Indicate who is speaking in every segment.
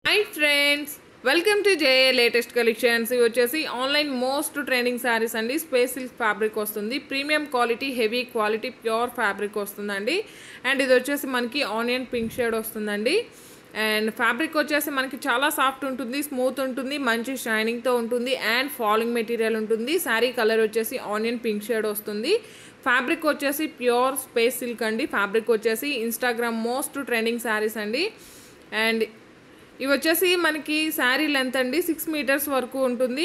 Speaker 1: Hi friends, welcome to JA latest collections. ఇవి వచ్చేసి online most trending saris అండి. Space silk fabric వస్తుంది, premium quality heavy quality pure fabric వస్తుందండి. And ఇది వచ్చేసి మనకి ఆనియన్ పింక్ షేడ్ వస్తుందండి. అండ్ ఫ్యాబ్రిక్ వచ్చేసి మనకి చాలా సాఫ్ట్ ఉంటుంది, స్మూత్ ఉంటుంది, మంచి షైనింగ్తో ఉంటుంది అండ్ ఫాలింగ్ మెటీరియల్ ఉంటుంది. శారీ కలర్ వచ్చేసి ఆనియన్ పింక్ షేడ్ వస్తుంది. ఫ్యాబ్రిక్ వచ్చేసి ప్యూర్ స్పేస్ సిల్క్ అండి. ఫ్యాబ్రిక్ వచ్చేసి ఇన్స్టాగ్రామ్ మోస్ట్ ట్రెండింగ్ శారీస్ అండి. అండ్ ఇవి వచ్చేసి మనకి శారీ లెంత్ అండి 6 మీటర్స్ వరకు ఉంటుంది.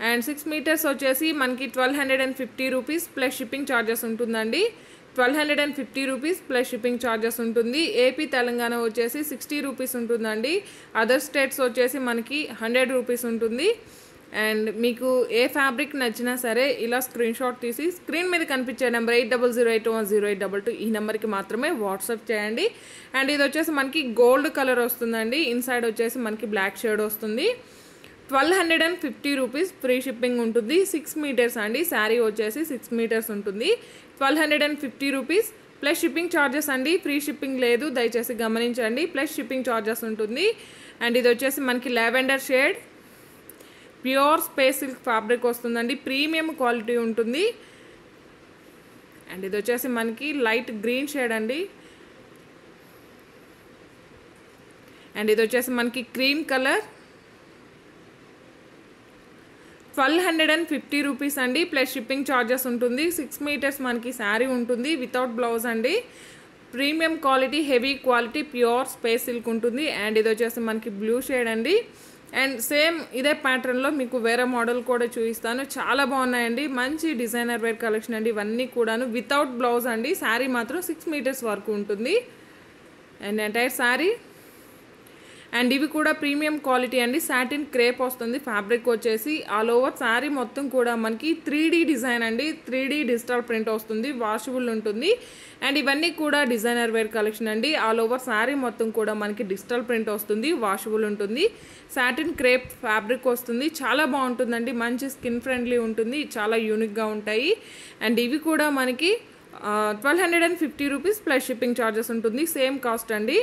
Speaker 1: అండ్ 6 మీటర్స్ వచ్చేసి మనకి 1250 రూపీస్ ప్లస్ షిప్పింగ్ ఛార్జెస్ ఉంటుందండి. 1250 రూపీస్ ప్లస్ షిప్పింగ్ ఛార్జెస్ ఉంటుంది. ఏపీ తెలంగాణ వచ్చేసి 60 రూపీస్ ఉంటుందండి. అదర్ స్టేట్స్ వచ్చేసి మనకి 100 రూపీస్ ఉంటుంది. అండ్ మీకు ఏ ఫ్యాబ్రిక్ నచ్చినా సరే ఇలా స్క్రీన్ షాట్ తీసి స్క్రీన్ మీద కనిపించే నెంబర్ 8008100822 ఈ నెంబర్కి మాత్రమే వాట్సాప్ చేయండి. అండ్ ఇది వచ్చేసి మనకి గోల్డ్ కలర్ వస్తుందండి. ఇన్సైడ్ వచ్చేసి మనకి బ్లాక్ షేడ్ వస్తుంది. 1250 రూపీస్ ఫ్రీ షిప్పింగ్ ఉంటుంది. 6 మీటర్స్ అండి. శారీ వచ్చేసి 6 మీటర్స్ ఉంటుంది. 1250 రూపీస్ ప్లస్ షిప్పింగ్ ఛార్జెస్ అండి. ఫ్రీ షిప్పింగ్ లేదు, దయచేసి గమనించండి. ప్లస్ షిప్పింగ్ ఛార్జెస్ ఉంటుంది. అండ్ ఇది వచ్చేసి మనకి lavender shade pure space silk fabric వస్తుందండి. ప్రీమియం క్వాలిటీ ఉంటుంది. అండ్ ఇది వచ్చేసి మనకి లైట్ గ్రీన్ షేడ్ అండి. అండ్ ఇది వచ్చేసి మనకి క్రీమ్ కలర్. 1250 రూపీస్ అండి. ప్లస్ షిప్పింగ్ ఛార్జెస్ ఉంటుంది. 6 మీటర్స్ మనకి శారీ ఉంటుంది వితౌట్ బ్లౌజ్ అండి. Premium quality heavy quality pure space silk ఉంటుంది. అండ్ ఇది వచ్చేసి మనకి బ్లూ షేడ్ అండి. అండ్ సేమ్ ఇదే ప్యాటర్న్లో మీకు వేరే మోడల్ కూడా చూపిస్తాను. చాలా బాగున్నాయండి. మంచి డిజైనర్ వేర్ కలెక్షన్ అండి. ఇవన్నీ కూడాను వితౌట్ బ్లౌజ్ అండి. శారీ మాత్రం 6 మీటర్స్ వరకు ఉంటుంది. And entire sari. అండ్ ఇవి కూడా ప్రీమియం క్వాలిటీ అండి. సాటిన్ క్రేప్ వస్తుంది. ఫ్యాబ్రిక్ వచ్చేసి ఆల్ ఓవర్ శారీ మొత్తం కూడా మనకి 3D డిజైన్ అండి. 3D డిజిటల్ ప్రింట్ వస్తుంది. వాషబుల్ ఉంటుంది. అండ్ ఇవన్నీ కూడా డిజైనర్ వేర్ కలెక్షన్ అండి. ఆల్ ఓవర్ శారీ మొత్తం కూడా మనకి డిజిటల్ ప్రింట్ వస్తుంది. వాషబుల్ ఉంటుంది. సాటిన్ క్రేప్ ఫ్యాబ్రిక్ వస్తుంది. చాలా బాగుంటుందండి. మంచి స్కిన్ ఫ్రెండ్లీ ఉంటుంది. చాలా యూనిక్గా ఉంటాయి. అండ్ ఇవి కూడా మనకి 1250 రూపీస్ ప్లస్ షిప్పింగ్ ఛార్జెస్ ఉంటుంది. సేమ్ కాస్ట్ అండి.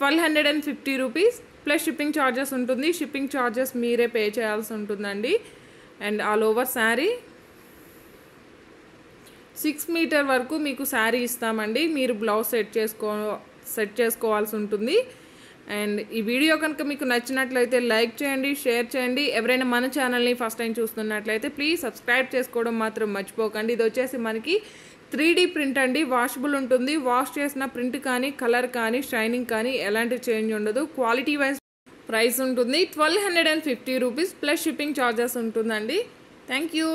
Speaker 1: 1250 రూపీస్ ప్లస్ షిప్పింగ్ ఛార్జెస్ ఉంటుంది. షిప్పింగ్ ఛార్జెస్ మీరే పే చేయాల్సి ఉంటుందండి. And all over sari 6 metre వరకు మీకు శారీ ఇస్తామండి. మీరు బ్లౌజ్ సెట్ చేసుకోవాల్సి ఉంటుంది. అండ్ ఈ వీడియో కనుక మీకు నచ్చినట్లయితే లైక్ చేయండి, షేర్ చేయండి. ఎవరైనా మన ఛానల్ని ఫస్ట్ టైం చూస్తున్నట్లయితే ప్లీజ్ సబ్స్క్రైబ్ చేసుకోవడం మాత్రం మర్చిపోకండి. ఇది వచ్చేసి మనకి 3D ప్రింట్ అండి. వాషబుల్ ఉంటుంది. వాష్ చేసిన ప్రింట్ కానీ కలర్ కానీ షైనింగ్ కానీ ఎలాంటి చేంజ్ ఉండదు. క్వాలిటీ వైజ్ ప్రైస్ ఉంటుంది. 1250 రూపీస్ ప్లస్ షిప్పింగ్ ఛార్జెస్ ఉంటుందండి. Thank you.